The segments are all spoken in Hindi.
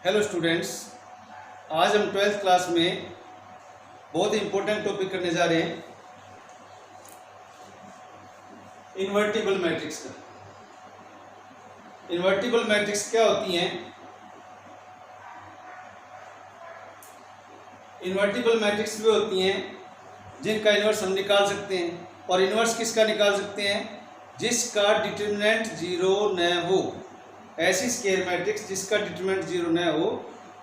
हेलो स्टूडेंट्स, आज हम 12th क्लास में बहुत ही इम्पोर्टेंट टॉपिक करने जा रहे हैं इन्वर्टिबल मैट्रिक्स का। इन्वर्टिबल मैट्रिक्स क्या होती हैं? इन्वर्टिबल मैट्रिक्स वे होती हैं जिनका इन्वर्स हम निकाल सकते हैं। और इन्वर्स किसका निकाल सकते हैं? जिसका डिटरमिनेंट जीरो न हो। ऐसी स्क्वायर मैट्रिक्स जिसका डिटरमिनेंट जीरो न हो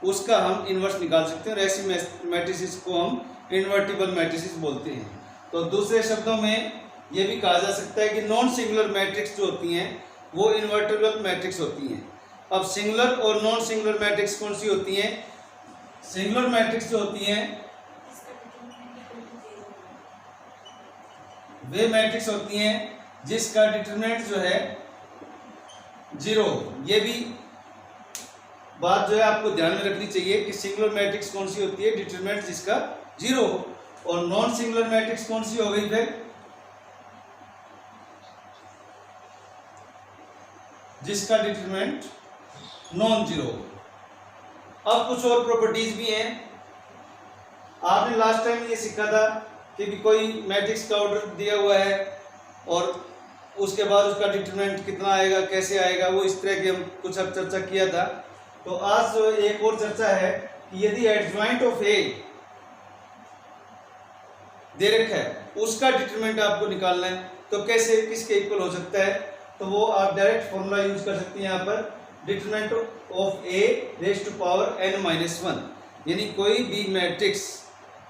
उसका हम इन्वर्स निकाल सकते हैं, और ऐसी मैट्रिसेस को हम इन्वर्टिबल मैट्रिसेस बोलते हैं। तो दूसरे शब्दों में ये भी कहा जा सकता है कि नॉन सिंगुलर मैट्रिक्स जो होती हैं वो इन्वर्टिबल मैट्रिक्स होती हैं। अब सिंगुलर और नॉन सिंगुलर मैट्रिक्स कौन सी होती हैं? सिंगुलर मैट्रिक्स जो होती हैं वे मैट्रिक्स होती हैं जिसका डिटरमिनेंट जो है जीरो। ये भी बात जो है आपको ध्यान में रखनी चाहिए कि सिंगुलर मैट्रिक्स कौन सी होती है, डिटरमिनेंट जिसका जीरो हो। और नॉन सिंगुलर मैट्रिक्स कौन सी हो गई फिर? जिसका डिटरमिनेंट नॉन जीरो। अब कुछ और प्रॉपर्टीज भी हैं। आपने लास्ट टाइम ये सीखा था कि भी कोई मैट्रिक्स का ऑर्डर दिया हुआ है और उसके बाद उसका डिटरमिनेंट कितना आएगा, कैसे आएगा, वो इस तरह की हम कुछ अब चर्चा किया था। तो आज जो एक और चर्चा है कि यदि एडजॉइंट ऑफ ए दे रखा है उसका डिटरमिनेंट आपको निकालना है तो कैसे, किसके इक्वल हो सकता है? तो वो आप डायरेक्ट फॉर्मूला यूज कर सकते हैं यहाँ पर, determinant of A raise to power n minus one. यानी कोई भी मैट्रिक्स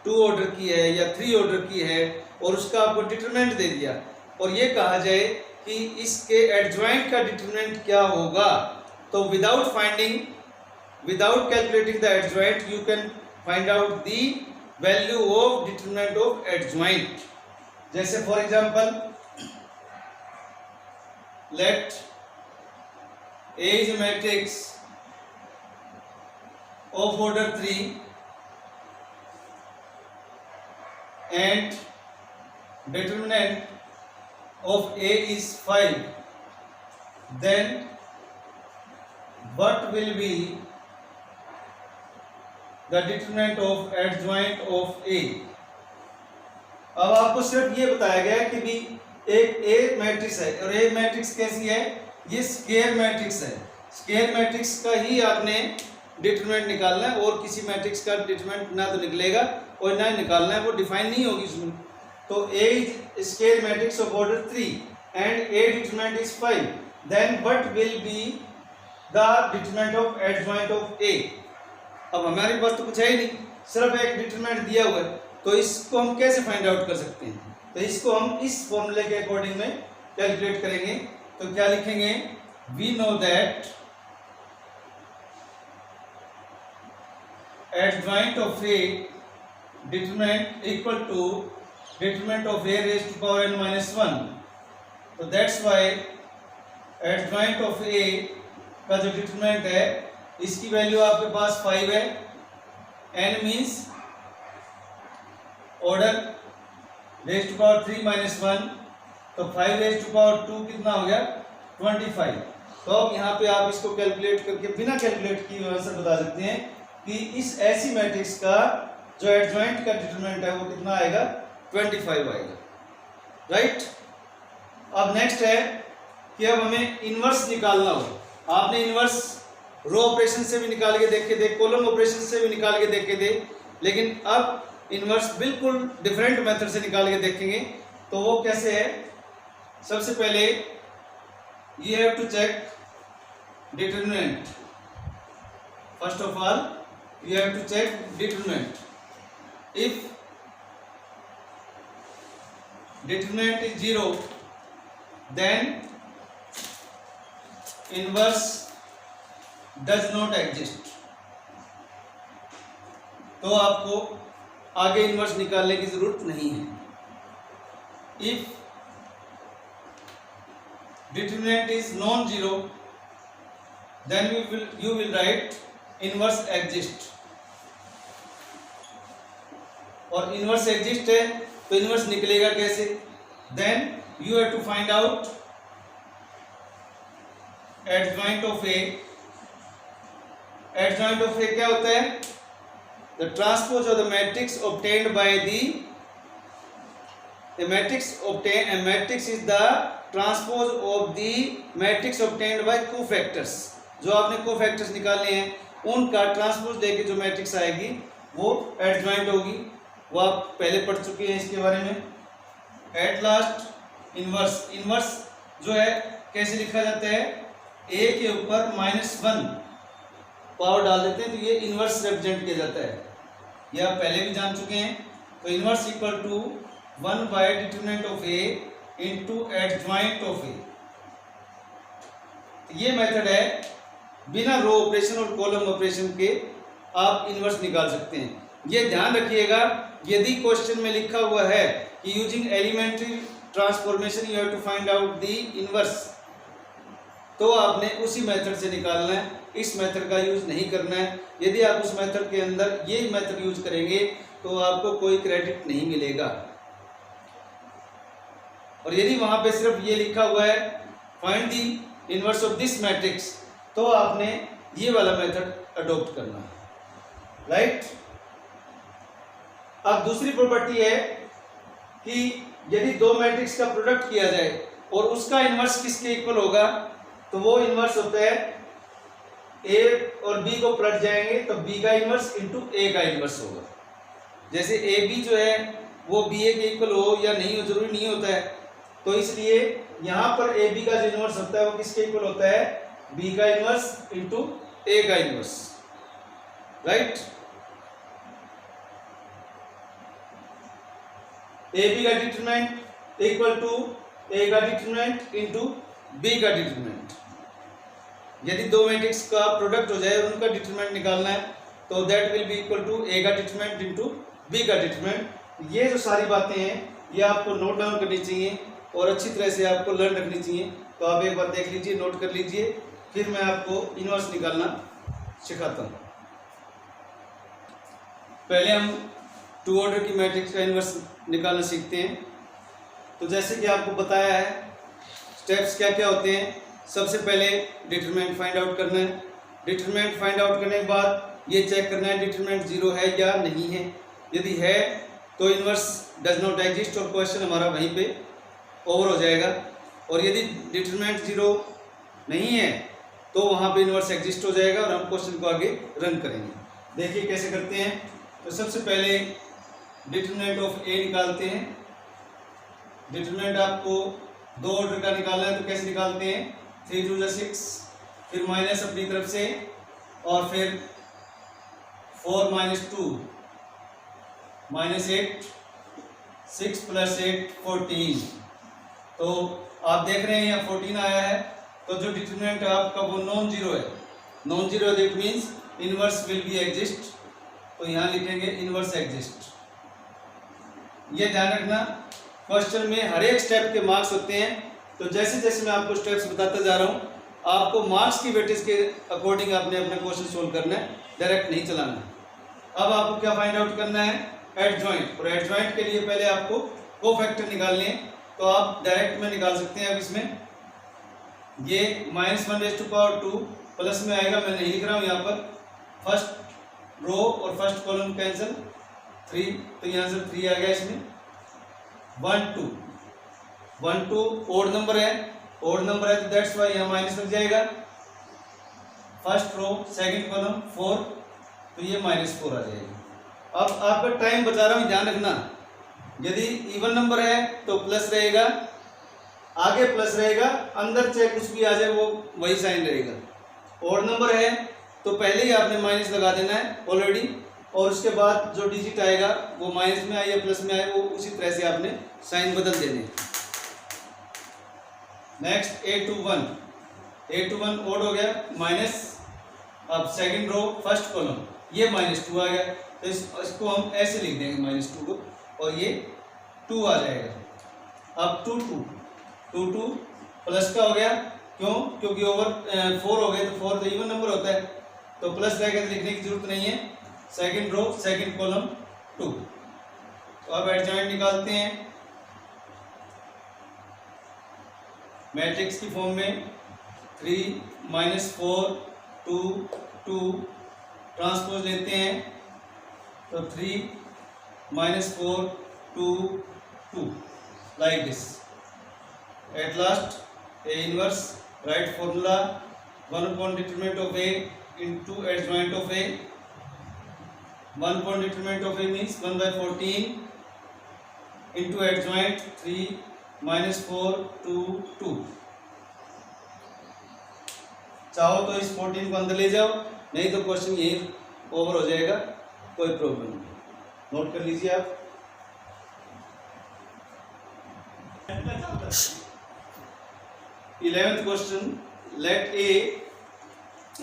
2 ऑर्डर की है या 3 ऑर्डर की है और उसका आपको डिटरमिनेंट दे दिया और ये कहा जाए कि इसके एडजॉइंट का डिटरमिनेंट क्या होगा, तो without calculating the adjoint you can find out the value of determinant of adjoint. जैसे for example let A is a matrix of order 3 and determinant of A is 5, then what will be the determinant of adjoint of A? अब आपको सिर्फ ये बताया गया है कि भी एक ए मैट्रिक्स है और ए मैट्रिक्स कैसी है? ये स्क्वायर मैट्रिक्स है। स्क्वायर मैट्रिक्स का ही आपने डिटरमिनेंट निकालना है और किसी मैट्रिक्स का डिटरमिनेंट ना तो निकलेगा और ना निकालना है, वो डिफाइन नहीं होगी उसमें। तो A is square matrix of order 3 and A determinant is 5, then what will be the determinant of adjoint of A? अब हमारे पास तो कुछ है ही नहीं, सिर्फ एक डिटरमिनेंट दिया हुआ है, तो इसको हम कैसे फाइंड आउट कर सकते हैं? तो इसको हम इस फॉर्मूले के अकॉर्डिंग में कैलकुलेट करेंगे। तो क्या लिखेंगे? We know that adjoint of A determinant equal to determinant of A raised to power n minus 1. तो that's why adjoint of A का जो डिटरमिनेंट है इसकी वैल्यू आपके पास 5 है। n means order raise to power 3 minus 1, तो 5 रेज टू पावर 2 कितना हो गया? 25। तो अब यहाँ पे आप इसको कैलकुलेट करके बिना कैलकुलेट किए आंसर बता सकते हैं कि इस ऐसी मैट्रिक्स का जो एडजॉइंट का डिटरमिनेंट है वो कितना आएगा? 25 आएगा, राइट। अब नेक्स्ट है कि अब हमें इनवर्स निकालना हो। आपने इनवर्स रो ऑपरेशन से भी निकाल के देखे थे, कॉलम ऑपरेशन से भी निकाल के देखे थे, लेकिन अब इनवर्स बिल्कुल डिफरेंट मेथड से निकाल के देखेंगे। तो वो कैसे है? सबसे पहले you have to check determinant. First of all you have to check determinant. If determinant is 0, then inverse does not exist. तो आपको आगे इनवर्स निकालने की जरूरत नहीं है। If determinant is non-zero, then you will write inverse exist. और इनवर्स एग्जिस्ट है तो इनवर्स निकलेगा कैसे? Then you have to find out adjoint of A adjoint of A क्या होता है? The transpose of the matrix obtained by the A matrix is the transpose of the matrix obtained by cofactors. जो आपने कोफैक्टर्स निकाले हैं उनका ट्रांसपोज लेके जो मैट्रिक्स आएगी वो एडजॉइंट होगी। वो आप पहले पढ़ चुके हैं इसके बारे में। एट लास्ट इनवर्स जो है कैसे लिखा जाता है? ए के ऊपर -1 पावर डाल देते हैं तो ये इनवर्स रिप्रेजेंट किया जाता है। ये आप पहले भी जान चुके हैं। तो inverse equal to 1 by determinant of A into adjoint of A. ये मेथड है, बिना रो ऑपरेशन और कॉलम ऑपरेशन के आप इनवर्स निकाल सकते हैं। ये ध्यान रखिएगा, यदि क्वेश्चन में लिखा हुआ है कि using elementary transformation you have to find out the inverse, तो आपने उसी मेथड से निकालना है, इस मेथड का यूज नहीं करना है। यदि आप उस मेथड के अंदर ये मेथड यूज करेंगे तो आपको कोई क्रेडिट नहीं मिलेगा। और यदि वहां पे सिर्फ ये लिखा हुआ है find the inverse of this matrix, तो आपने ये वाला मेथड अडॉप्ट करना है, राइट। अब दूसरी प्रॉपर्टी है कि यदि दो मैट्रिक्स का प्रोडक्ट किया जाए और उसका इनवर्स किसके इक्वल होगा, तो वो इनवर्स होता है ए और बी को पलट जाएंगे तो बी का इनवर्स इंटू ए का इनवर्स होगा। जैसे ए बी जो है वो बी ए के इक्वल हो या नहीं हो, जरूरी नहीं होता है। तो इसलिए यहां पर ए बी का जो इनवर्स होता है वो किसके इक्वल होता है? बी का इनवर्स इंटू ए का इनवर्स, राइट। ए बी का डिटरमिनेंट इक्वल टू ए का डिटरमिनेंट इंटू बी का डिटरमिनेंट। यदि दो मैट्रिक्स का प्रोडक्ट हो जाए और उनका डिटरमिनेंट निकालना है तो that will be equal to A का डिटरमिनेंट इंटू बी का डिटरमिनेंट। ये जो सारी बातें हैं ये आपको नोट डाउन करनी चाहिए और अच्छी तरह से आपको लर्न रखनी चाहिए। तो आप एक बार देख लीजिए, नोट कर लीजिए, फिर मैं आपको इनवर्स निकालना सिखाता हूँ। पहले हम टू ऑर्डर की मैट्रिक्स का इनवर्स निकालना सीखते हैं। तो जैसे कि आपको बताया है स्टेप्स क्या क्या होते हैं। सबसे पहले डिटरमिनेंट फाइंड आउट करना है। डिटरमिनेंट फाइंड आउट करने के बाद ये चेक करना है डिटरमिनेंट 0 है या नहीं है। यदि है तो इनवर्स डज नॉट एग्जिस्ट और क्वेश्चन हमारा वहीं पे ओवर हो जाएगा। और यदि डिटरमिनेंट 0 नहीं है तो वहाँ पे इनवर्स एग्जिस्ट हो जाएगा और हम क्वेश्चन को आगे रन करेंगे। देखिए कैसे करते हैं। तो सबसे पहले डिटरमिनेंट ऑफ ए निकालते हैं। डिटरमिनेंट आपको दो ऑर्डर का निकालना है तो कैसे निकालते हैं? 3 2 6, फिर माइनस अपनी तरफ से और फिर 4 - 2 -8, 6 + 8 14। तो आप देख रहे हैं यहाँ 14 आया है। तो जो डिटरमिनेंट है आपका वो नॉन जीरो है। Non zero that means inverse will be exist. तो यहाँ लिखेंगे इनवर्स एग्जिस्ट। ये ध्यान रखना, क्वेश्चन में हर एक स्टेप के मार्क्स होते हैं। तो जैसे जैसे मैं आपको स्टेप्स बताता जा रहा हूँ, आपको मार्क्स की वेटेज के अकॉर्डिंग आपने अपना क्वेश्चन सोल्व करना है, डायरेक्ट नहीं चलाना। अब आपको क्या फाइंड आउट करना है? एडजॉइंट। और एडजॉइंट के लिए पहले आपको कोफैक्टर निकालने हैं। तो आप डायरेक्ट में निकाल सकते हैं। अब इसमें ये -1⁻² प्लस में आएगा, मैं नहीं लिख रहा हूँ यहाँ पर। फर्स्ट रो और फर्स्ट कॉलम कैंसिल, 3, तो यहाँ से 3 आ गया इसमें। 1 2 1 2 ओड नंबर है, ओड नंबर है तो दैट्स वाई यहाँ माइनस लग जाएगा। फर्स्ट रो सेकंड कॉलम 4, तो ये -4 आ जाएगा। अब आपका टाइम बचा रहा हूँ, ध्यान रखना। यदि इवन नंबर है तो प्लस रहेगा, आगे प्लस रहेगा, अंदर चाहे कुछ भी आ जाए वो वही साइन रहेगा। ऑड नंबर है तो पहले ही आपने माइनस लगा देना है ऑलरेडी, और उसके बाद जो डिजिट आएगा वो माइनस में आए या प्लस में आए वो उसी तरह से आपने साइन बदल देने। नेक्स्ट A21 ऑड हो गया माइनस। अब सेकंड रो फर्स्ट कॉलम ये -2 आ गया, तो इसको हम ऐसे लिख देंगे -2 को, और ये 2 आ जाएगा। अब 2 2 प्लस का हो गया, क्यों? क्योंकि ओवर 4 हो गए तो 4 तो इवन नंबर होता है, तो प्लस रहेगा तो लिखने की जरूरत नहीं है। Second row second column 2। तो अब एडजॉइंट निकालते हैं मैट्रिक्स की फॉर्म में। 3 -4 2 2 ट्रांसपोज लेते हैं तो 3 minus 4 2 2 like this. At last A inverse, write formula 1 upon determinant of A into adjoint of A. 1 upon determinant of A means 1 by 14 into adjoint 3 minus 4 2 2. चाहो तो इस 14 को अंदर ले जाओ, नहीं तो क्वेश्चन यही ओवर हो जाएगा, कोई प्रॉब्लम नहीं. नोट कर लीजिए आप. 11th question, let A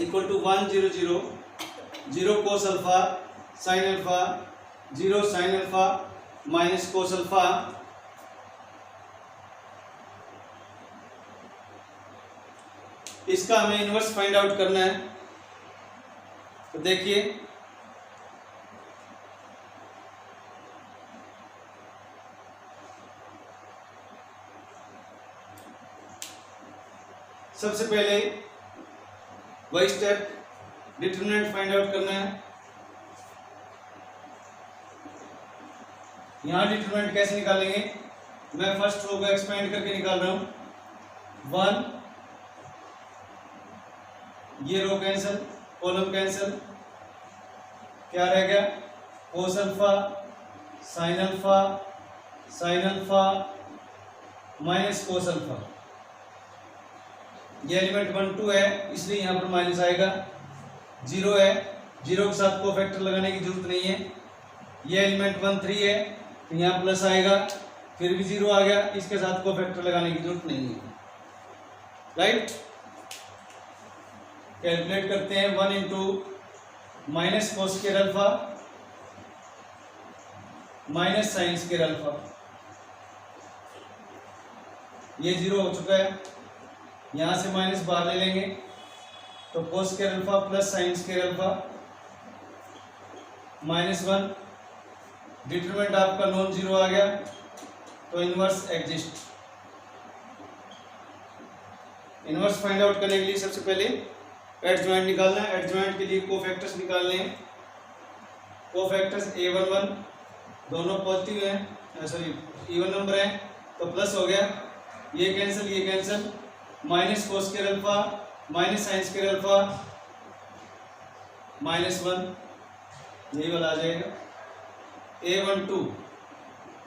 equal to 1 0 0 0 cos alpha sin alpha 0 sin alpha minus cos alpha. इसका हमें इनवर्स फाइंड आउट करना है. तो देखिए सबसे पहले वही स्टेप, डिटरमिनेंट फाइंड आउट करना है. यहां डिटरमिनेंट कैसे निकालेंगे, मैं फर्स्ट रो को एक्सपेंड करके निकाल रहा हूं. 1, ये रो कैंसिल, कॉलम कैंसिल, क्या रह गया cos alpha sin alpha sin alpha minus cos alpha. ये एलिमेंट 1 2 है इसलिए यहाँ पर माइनस आएगा. 0 है, 0 के साथ कोफैक्टर लगाने की जरूरत नहीं है. ये एलिमेंट 1 3 है तो यहाँ प्लस आएगा, फिर भी 0 आ गया, इसके साथ कोफैक्टर लगाने की जरूरत नहीं है. राइट, कैलकुलेट करते हैं. 1 into minus cos square alpha minus sine square alpha. ये 0 हो चुका है, यहां से माइनस बाहर ले लेंगे तो cos square alpha plus sign square alpha -1. Determinant आपका नॉन जीरो आ गया तो inverse exist. Inverse find out करने के लिए सबसे पहले एडजॉइंट निकालना है. एडजॉइंट के लिए कोफैक्टर्स निकालने हैं. कोफैक्टर्स A11 दोनों पॉजिटिव हैं, सॉरी इवन नंबर है तो प्लस हो गया. ये cancel minus cos square alpha minus sine square alpha -1, यही वाला आ जाएगा. A12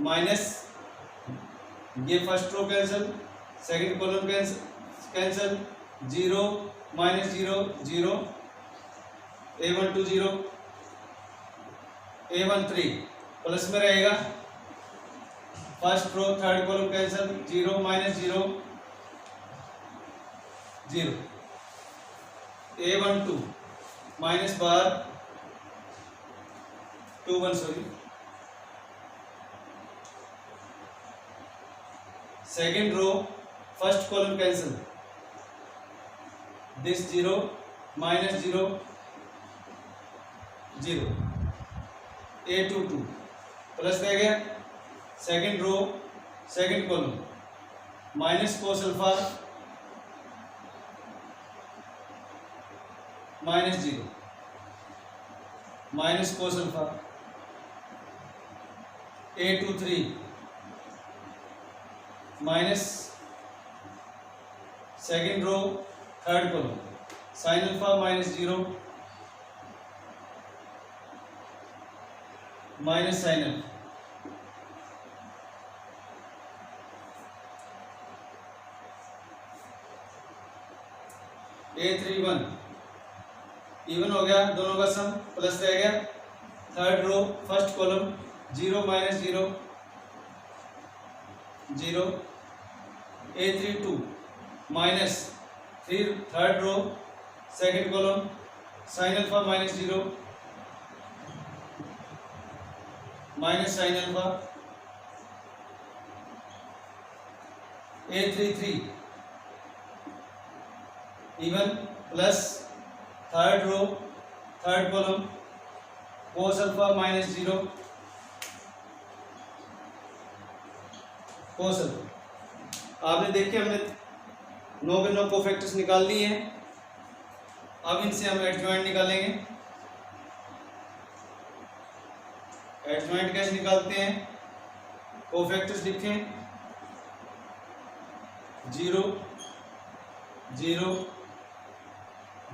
माइनस, ये first row cancel, second column cancel, 0 minus 0 0, A12 0, A13 plus में रहेगा. First row third column cancel, 0 minus 0 0, A12 minus बार 2 1 sorry. Second row first column cancel, this 0 minus 0 0, A22 plus रह गया. Second row second column minus cos alpha -0 minus cos alpha. A23 minus second row third column sine alpha -0 minus sine alpha. A31 even हो गया, दोनों का सम प्लस रह गया. Third row first column 0 minus 0 0, A32 minus third row second column sine alpha -0 minus sine alpha. A33 even plus third row third column cos alpha -0 cos alpha. आपने देखे हमने 9 के 9 कोफैक्टर्स निकाल लिए हैं. अब इनसे हम एडजॉइंट निकालेंगे. एडजॉइंट कैसे निकालते हैं? कोफैक्टर्स लिखें 0 0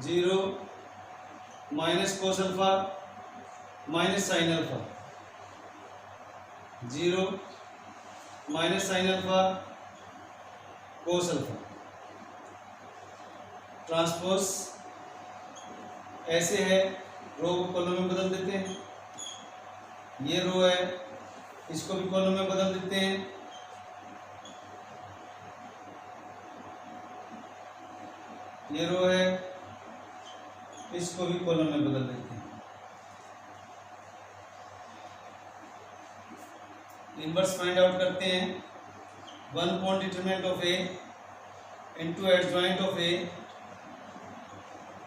0 minus cos alpha minus sine alpha, 0 minus sine alpha cos alpha. Transpose ऐसे है, रो को कॉलम में बदल देते हैं, ये रो है इसको भी कॉलम में बदल देते हैं, ये रो है इसको भी कॉलम में बदल देते हैं। इनवर्स फाइंड आउट करते हैं। 1 upon determinant of A into adjoint of A.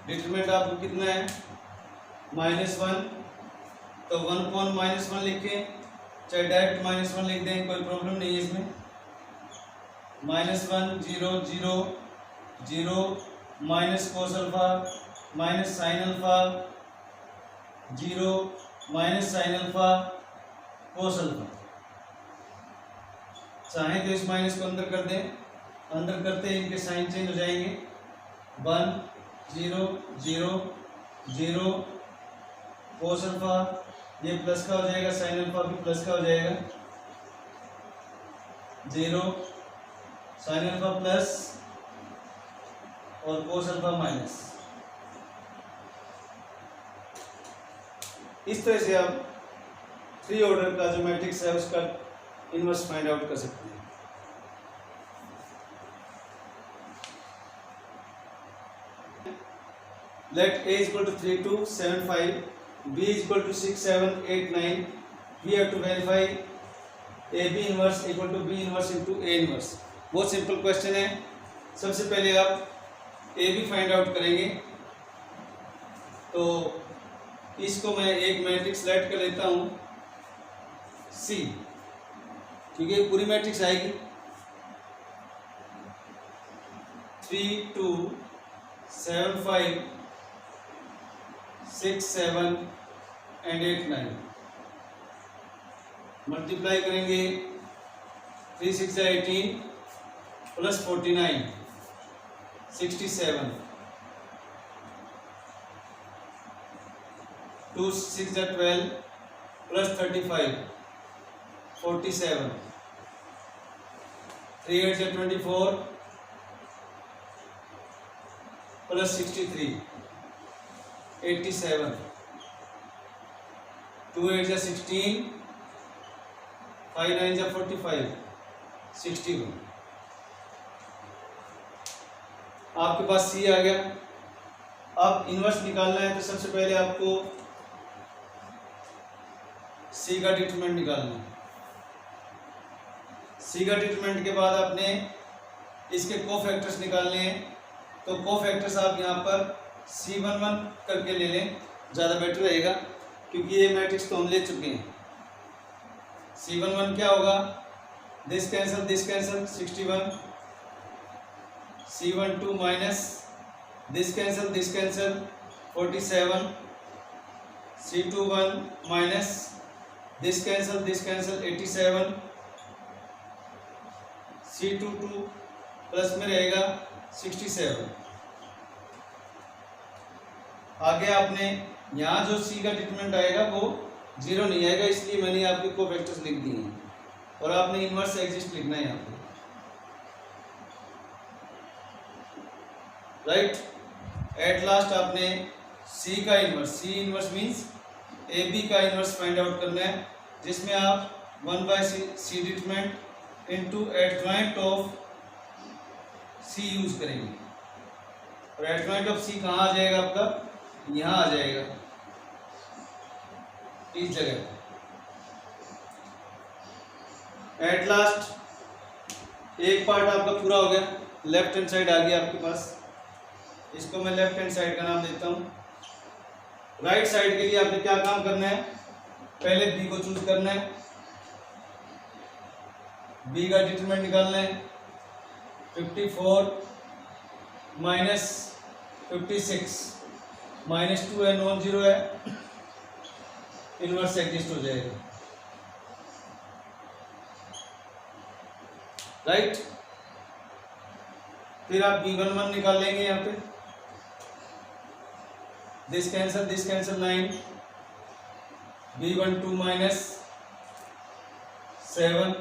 Determinant आपको कितना है? -1, तो 1 upon -1 लिखें, चाहे डायरेक्ट -1 लिख दें, कोई प्रॉब्लम नहीं है इसमें। -1 0 0 0 minus cos alpha minus sine alpha 0 minus sine alpha cos alpha. चाहें तो इस माइनस को अंदर कर दें, अंदर करते ही इनके साइन चेंज हो जाएंगे। 1 0 0 0 कोस अल्फा, ये प्लस का हो जाएगा, साइन अल्फा भी प्लस का हो जाएगा। 0 साइन अल्फा प्लस और कोस अल्फा माइनस। इस तरह से आप 3 ऑर्डर का जो मैट्रिक्स है उसका इनवर्स फाइंड आउट कर सकते हैं। Let a equal to 3 2 7 5, b equal to 6 7 8 9, we have to verify ab inverse equal to b inverse into a inverse। बहुत सिंपल क्वेश्चन है। सबसे पहले आप ए बी फाइंड आउट करेंगे, तो इसको मैं एक मैट्रिक्स सेलेक्ट कर लेता हूँ सी, ठीक है, पूरी मैट्रिक्स आएगी 3 2 7 5 6 7 एंड 8 9। मल्टीप्लाई करेंगे 3 6 18 प्लस 49 67, 2 6 12 प्लस 35 47, 3 8 24 प्लस 63 87, 2 8 16, 5 9 45 61। आपके पास सी आ गया। अब इनवर्स निकालना है तो सबसे पहले आपको सी का डिटरमिनेंट निकालना है। सी का डिटरमिनेंट के बाद आपने इसके कोफैक्टर्स निकालने हैं, तो कोफैक्टर्स आप यहाँ पर C11 करके ले लें, ज़्यादा बेटर रहेगा, क्योंकि ये मैट्रिक्स तो हम ले चुके हैं। C11 क्या होगा? This cancel 61, C12 minus this cancel 47, C21 minus this cancel 87, C22 plus में रहेगा 67। आगे आपने यहाँ जो C का डिटरमिनेंट आएगा वो 0 नहीं आएगा, इसलिए मैंने आपके कोफैक्टर्स लिख दिए हैं, और आपने इनवर्स एग्जिस्ट लिखना है यहाँ पे, राइट। एट लास्ट आपने C का inverse, C inverse means AB का इनवर्स फाइंड आउट करना है, जिसमें आप 1/C determinant into adjoint of C use करेंगे। और एडजॉइंट ऑफ C कहाँ आ जाएगा आपका? यहाँ आ जाएगा, इस जगह। एट लास्ट एक पार्ट आपका पूरा हो गया, लेफ्ट हैंड साइड आ गया आपके पास, इसको मैं लेफ्ट हैंड साइड का नाम देता हूँ। राइट साइड के लिए आपने क्या काम करना है? पहले बी को चूज करना है, बी का डिटरमिनेंट निकालना है। 54 माइनस 56 -2 है, नॉन जीरो है, इनवर्स एग्जिस्ट हो जाएगा। राइट। फिर आप B11 निकाल लेंगे यहाँ पे, this cancel 9, B12 minus 7,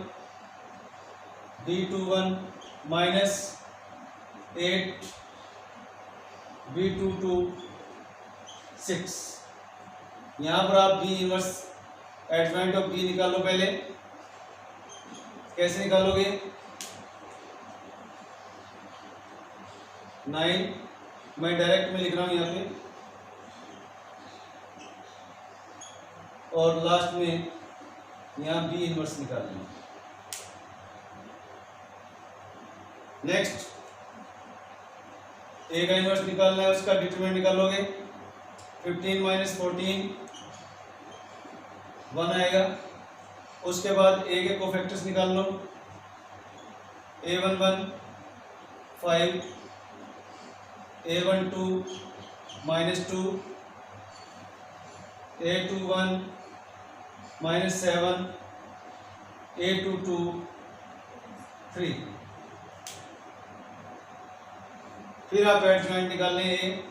B21 minus 8, B22 6। यहाँ पर आप B inverse adjoint of B निकालो। पहले कैसे निकालोगे? 9 मैं डायरेक्ट में लिख रहा हूँ यहाँ पे, और लास्ट में यहाँ B इनवर्स निकाल लेंगे। नेक्स्ट A का इनवर्स निकालना है, उसका डिटरमिनेंट निकालोगे। 15 माइनस 14 1 आएगा। उसके बाद A के कोफैक्टर्स निकाल लो। A11 5, A12 minus 2, A21 minus 7, A22 3। फिर आप एडजॉइंट निकाल लें।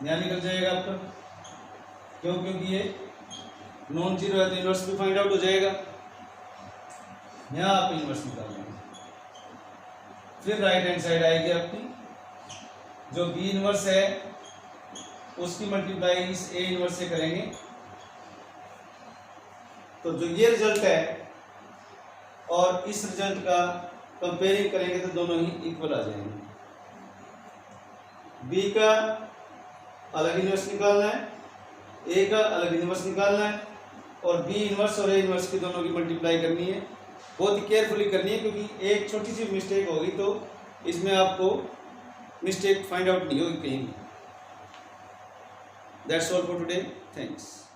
यहाँ निकल जाएगा आपका, क्यों? क्योंकि ये नॉन जीरो है तो इनवर्स भी फाइंड आउट हो जाएगा। यहाँ आप इनवर्स निकाल लेंगे। फिर राइट हैंड साइड आएगी आपकी, जो B इनवर्स है उसकी मल्टीप्लाई इस A इनवर्स से करेंगे, तो जो ये रिजल्ट है और इस रिजल्ट का कंपेयरिंग करेंगे तो दोनों ही इक्वल आ जाएंगे। B का अलग इनवर्स निकालना है, A का अलग इनवर्स निकालना है, और B इनवर्स और A इनवर्स की दोनों की मल्टीप्लाई करनी है। बहुत ही केयरफुली करनी है, क्योंकि एक छोटी सी मिस्टेक होगी तो इसमें आपको मिस्टेक फाइंड आउट नहीं होगी कहीं भी। That's all for today, thanks.